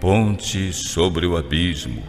ponte sobre o abismo.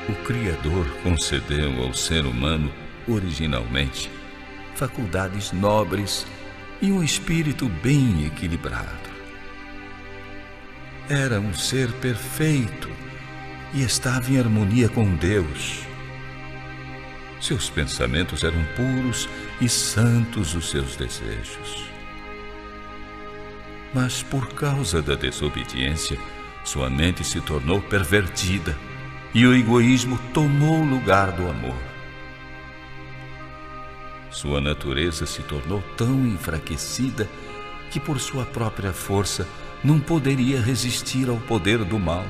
O Criador concedeu ao ser humano, originalmente, faculdades nobres e um espírito bem equilibrado. Era um ser perfeito e estava em harmonia com Deus. Seus pensamentos eram puros e santos os seus desejos. Mas por causa da desobediência, sua mente se tornou pervertida e o egoísmo tomou o lugar do amor. Sua natureza se tornou tão enfraquecida que por sua própria força não poderia resistir ao poder do mal.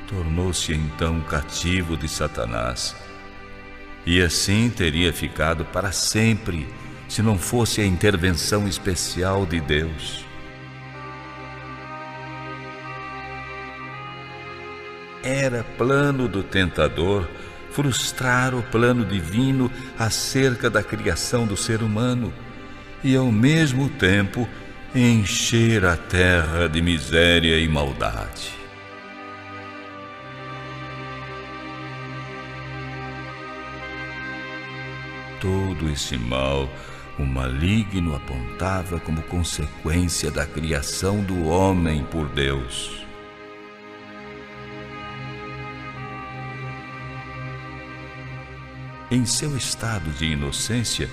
Tornou-se então cativo de Satanás, e assim teria ficado para sempre se não fosse a intervenção especial de Deus. Era plano do tentador frustrar o plano divino acerca da criação do ser humano e, ao mesmo tempo, encher a terra de miséria e maldade. Todo esse mal o maligno apontava como consequência da criação do homem por Deus. Em seu estado de inocência,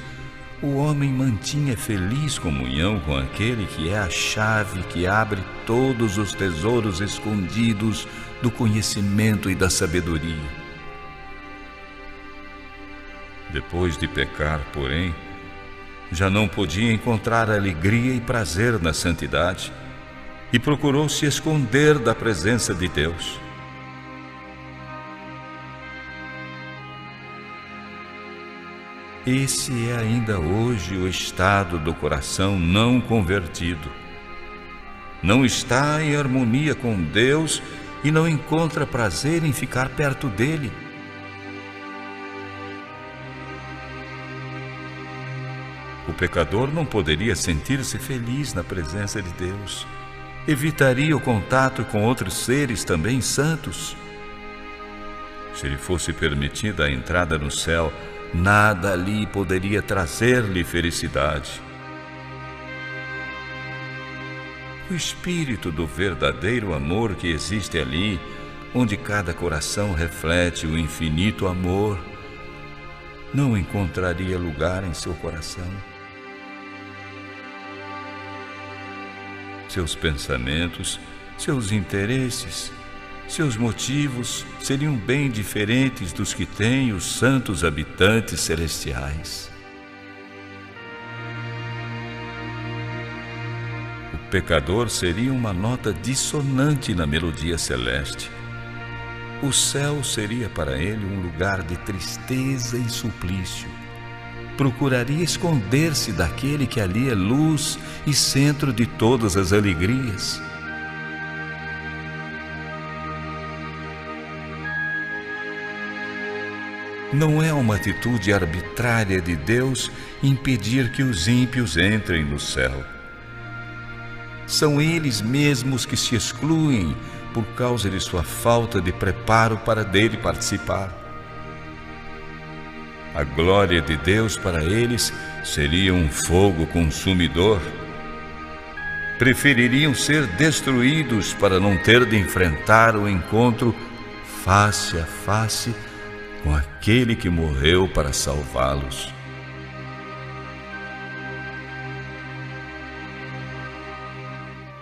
o homem mantinha feliz comunhão com aquele que é a chave que abre todos os tesouros escondidos do conhecimento e da sabedoria. Depois de pecar, porém, já não podia encontrar alegria e prazer na santidade e procurou se esconder da presença de Deus. Esse é ainda hoje o estado do coração não convertido. Não está em harmonia com Deus e não encontra prazer em ficar perto dele. O pecador não poderia sentir-se feliz na presença de Deus. Evitaria o contato com outros seres também santos. Se lhe fosse permitida a entrada no céu, nada ali poderia trazer-lhe felicidade. O espírito do verdadeiro amor que existe ali, onde cada coração reflete o infinito amor, não encontraria lugar em seu coração. Seus pensamentos, seus interesses, seus motivos seriam bem diferentes dos que têm os santos habitantes celestiais. O pecador seria uma nota dissonante na melodia celeste. O céu seria para ele um lugar de tristeza e suplício. Procuraria esconder-se daquele que ali é luz e centro de todas as alegrias. Não é uma atitude arbitrária de Deus impedir que os ímpios entrem no céu. São eles mesmos que se excluem por causa de sua falta de preparo para dele participar. A glória de Deus para eles seria um fogo consumidor. Prefeririam ser destruídos para não ter de enfrentar o encontro face a face com aquele que morreu para salvá-los.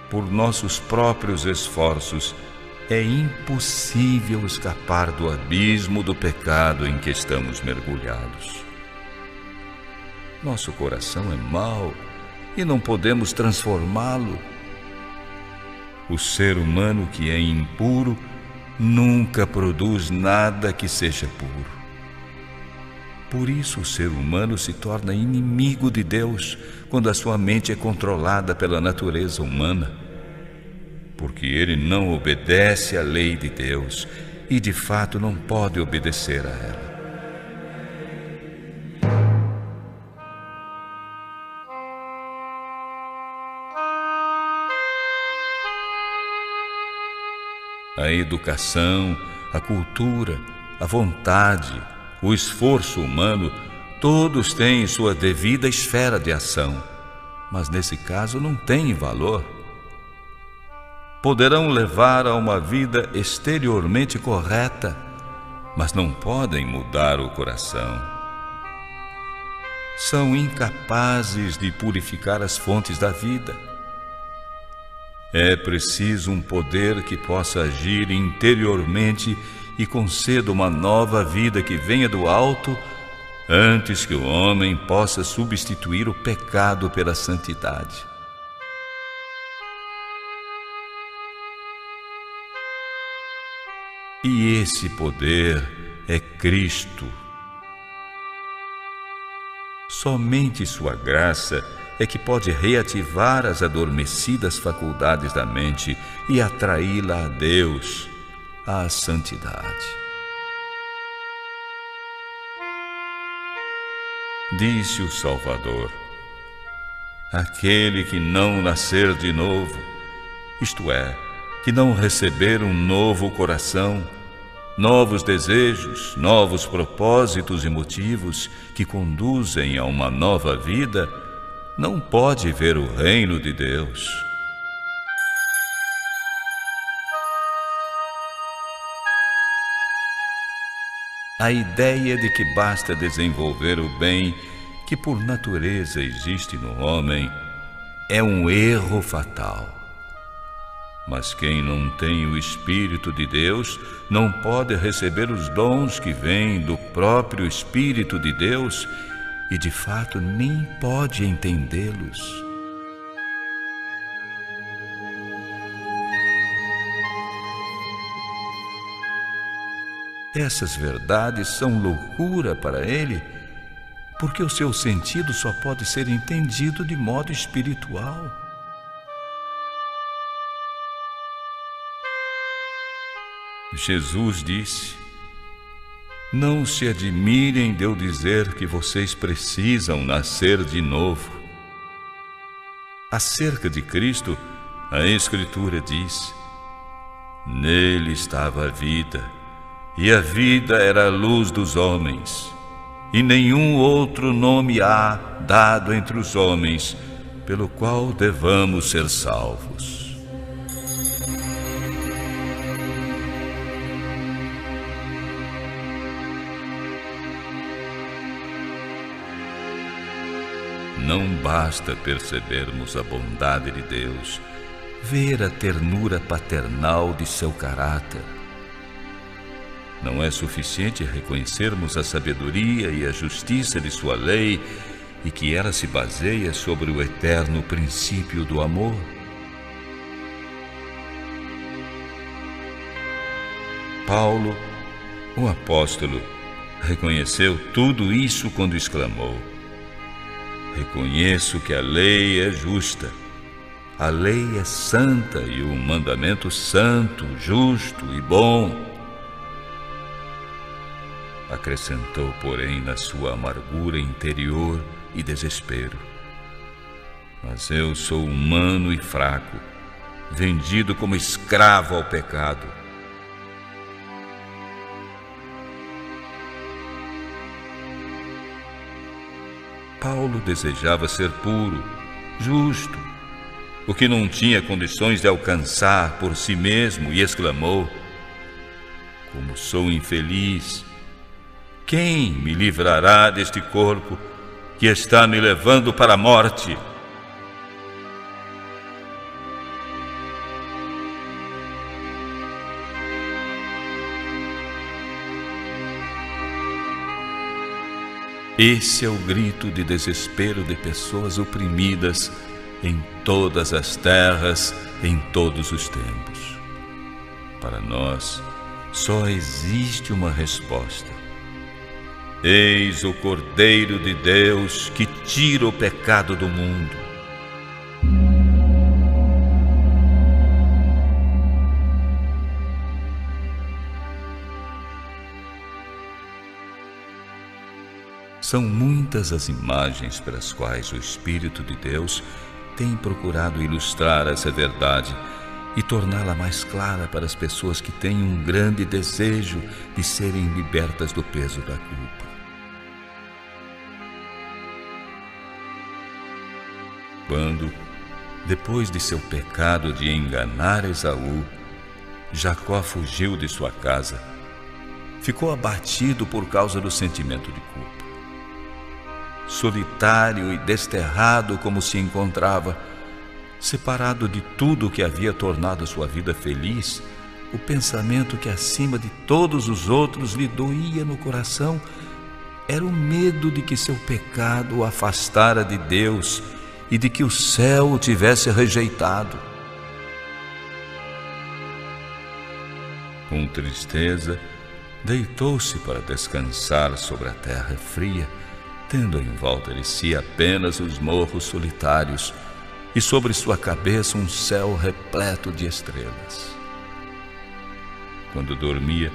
Por nossos próprios esforços, é impossível escapar do abismo do pecado em que estamos mergulhados. Nosso coração é mau e não podemos transformá-lo. O ser humano que é impuro nunca produz nada que seja puro. Por isso o ser humano se torna inimigo de Deus quando a sua mente é controlada pela natureza humana, porque ele não obedece à lei de Deus e de fato não pode obedecer a ela. A educação, a cultura, a vontade, o esforço humano, todos têm sua devida esfera de ação, mas nesse caso não têm valor. Poderão levar a uma vida exteriormente correta, mas não podem mudar o coração. São incapazes de purificar as fontes da vida. É preciso um poder que possa agir interiormente e conceda uma nova vida que venha do alto, antes que o homem possa substituir o pecado pela santidade. E esse poder é Cristo. Somente sua graça é que pode reativar as adormecidas faculdades da mente e atraí-la a Deus, à santidade. Disse o Salvador: aquele que não nascer de novo, isto é, que não receber um novo coração, novos desejos, novos propósitos e motivos que conduzem a uma nova vida, não pode ver o reino de Deus. A ideia de que basta desenvolver o bem que por natureza existe no homem é um erro fatal. Mas quem não tem o Espírito de Deus não pode receber os dons que vêm do próprio Espírito de Deus e de fato nem pode entendê-los. Essas verdades são loucura para ele, porque o seu sentido só pode ser entendido de modo espiritual. Jesus disse: não se admirem de eu dizer que vocês precisam nascer de novo. Acerca de Cristo, a Escritura diz: nele estava a vida, e a vida era a luz dos homens, e nenhum outro nome há dado entre os homens pelo qual devamos ser salvos. Não basta percebermos a bondade de Deus, ver a ternura paternal de seu caráter. Não é suficiente reconhecermos a sabedoria e a justiça de sua lei e que ela se baseia sobre o eterno princípio do amor. Paulo, o apóstolo, reconheceu tudo isso quando exclamou: reconheço que a lei é justa, a lei é santa e o mandamento santo, justo e bom. Acrescentou, porém, na sua amargura interior e desespero: mas eu sou humano e fraco, vendido como escravo ao pecado. Paulo desejava ser puro, justo, o que não tinha condições de alcançar por si mesmo, e exclamou: como sou infeliz! Quem me livrará deste corpo que está me levando para a morte? Esse é o grito de desespero de pessoas oprimidas em todas as terras, em todos os tempos. Para nós, só existe uma resposta. Eis o Cordeiro de Deus que tira o pecado do mundo. São muitas as imagens pelas quais o Espírito de Deus tem procurado ilustrar essa verdade e torná-la mais clara para as pessoas que têm um grande desejo de serem libertas do peso da culpa. Quando, depois de seu pecado de enganar Esaú, Jacó fugiu de sua casa, ficou abatido por causa do sentimento de culpa. Solitário e desterrado como se encontrava, separado de tudo que havia tornado sua vida feliz, o pensamento que acima de todos os outros lhe doía no coração era o medo de que seu pecado o afastara de Deus e de que o céu o tivesse rejeitado. Com tristeza, deitou-se para descansar sobre a terra fria, tendo em volta de si apenas os morros solitários e sobre sua cabeça um céu repleto de estrelas. Quando dormia,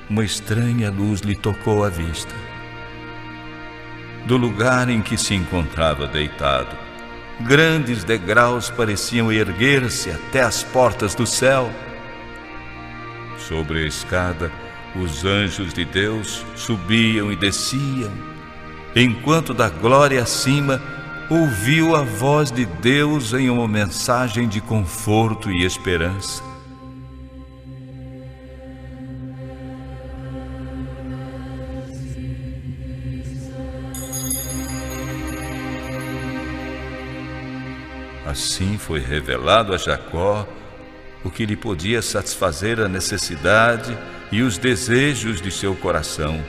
uma estranha luz lhe tocou a vista. Do lugar em que se encontrava deitado, grandes degraus pareciam erguer-se até as portas do céu. Sobre a escada, os anjos de Deus subiam e desciam, enquanto da glória acima ouviu a voz de Deus em uma mensagem de conforto e esperança. Assim foi revelado a Jacó o que lhe podia satisfazer a necessidade e os desejos de seu coração: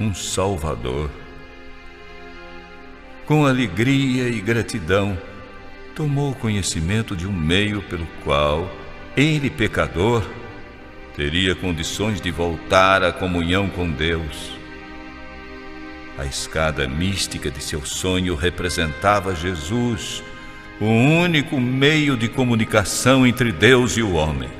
um Salvador. Com alegria e gratidão, tomou conhecimento de um meio pelo qual ele, pecador, teria condições de voltar à comunhão com Deus. A escada mística de seu sonho representava Jesus, o único meio de comunicação entre Deus e o homem.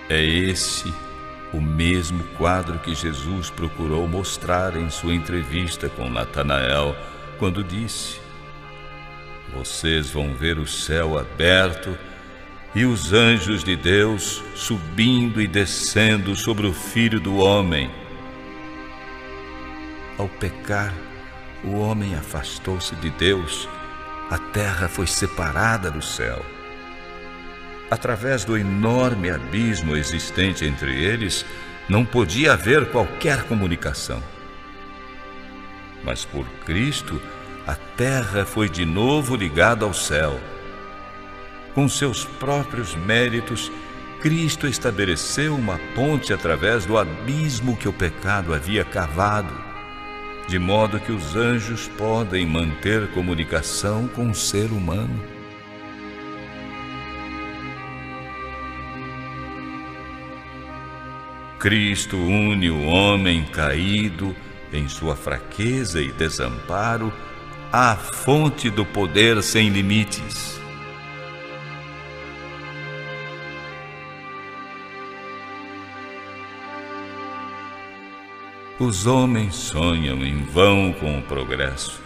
É esse o mesmo quadro que Jesus procurou mostrar em sua entrevista com Natanael, quando disse: vocês vão ver o céu aberto e os anjos de Deus subindo e descendo sobre o Filho do Homem. Ao pecar, o homem afastou-se de Deus, a terra foi separada do céu. Através do enorme abismo existente entre eles, não podia haver qualquer comunicação. Mas por Cristo, a terra foi de novo ligada ao céu. Com seus próprios méritos, Cristo estabeleceu uma ponte através do abismo que o pecado havia cavado, de modo que os anjos podem manter comunicação com o ser humano. Cristo une o homem caído em sua fraqueza e desamparo à fonte do poder sem limites. Os homens sonham em vão com o progresso.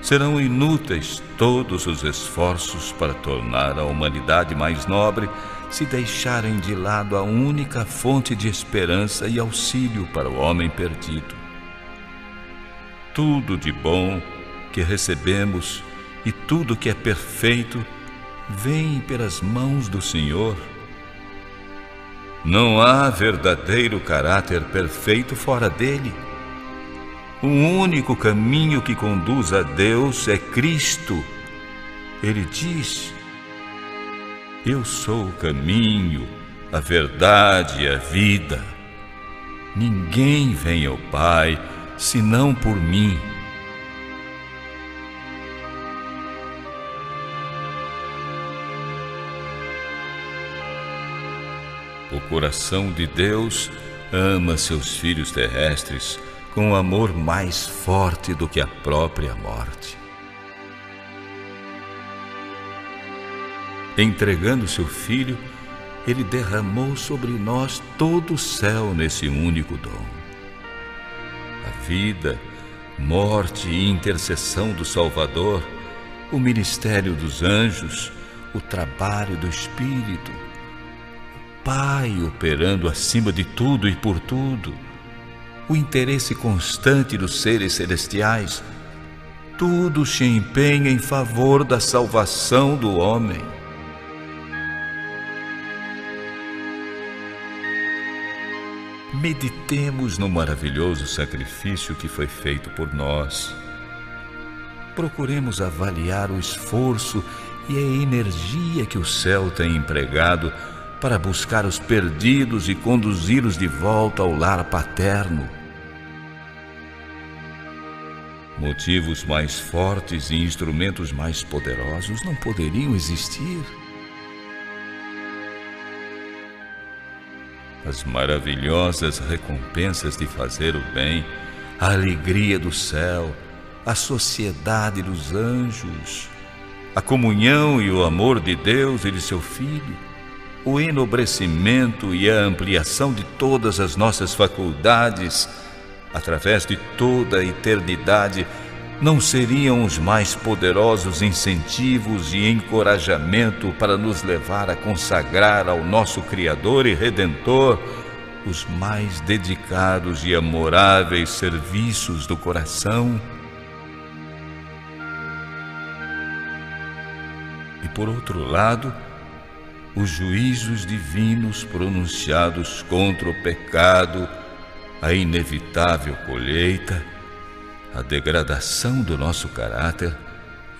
Serão inúteis todos os esforços para tornar a humanidade mais nobre se deixarem de lado a única fonte de esperança e auxílio para o homem perdido. Tudo de bom que recebemos e tudo que é perfeito vem pelas mãos do Senhor. Não há verdadeiro caráter perfeito fora dele. O único caminho que conduz a Deus é Cristo. Ele diz: eu sou o caminho, a verdade e a vida. Ninguém vem ao Pai senão por mim. O coração de Deus ama seus filhos terrestres com um amor mais forte do que a própria morte. Entregando seu Filho, Ele derramou sobre nós todo o céu nesse único dom. A vida, morte e intercessão do Salvador, o ministério dos anjos, o trabalho do Espírito, o Pai operando acima de tudo e por tudo, o interesse constante dos seres celestiais, tudo se empenha em favor da salvação do homem. Meditemos no maravilhoso sacrifício que foi feito por nós. Procuremos avaliar o esforço e a energia que o céu tem empregado para buscar os perdidos e conduzi-los de volta ao lar paterno. Motivos mais fortes e instrumentos mais poderosos não poderiam existir. As maravilhosas recompensas de fazer o bem, a alegria do céu, a sociedade dos anjos, a comunhão e o amor de Deus e de seu Filho, o enobrecimento e a ampliação de todas as nossas faculdades, através de toda a eternidade, não seriam os mais poderosos incentivos e encorajamento para nos levar a consagrar ao nosso Criador e Redentor os mais dedicados e amoráveis serviços do coração? E por outro lado, os juízos divinos pronunciados contra o pecado, a inevitável colheita, a degradação do nosso caráter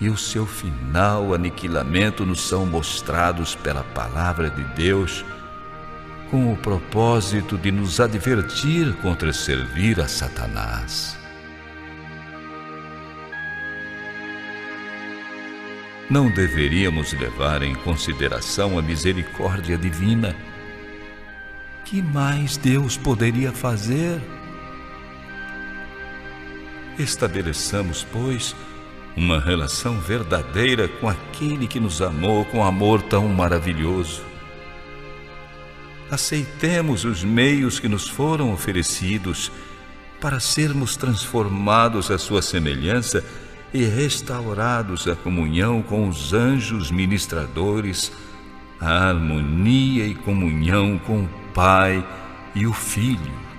e o seu final aniquilamento nos são mostrados pela palavra de Deus, com o propósito de nos advertir contra servir a Satanás. Não deveríamos levar em consideração a misericórdia divina. Que mais Deus poderia fazer? Estabeleçamos, pois, uma relação verdadeira com aquele que nos amou com amor tão maravilhoso. Aceitemos os meios que nos foram oferecidos para sermos transformados à sua semelhança e restaurados à comunhão com os anjos ministradores, à harmonia e comunhão com o Pai e o Filho.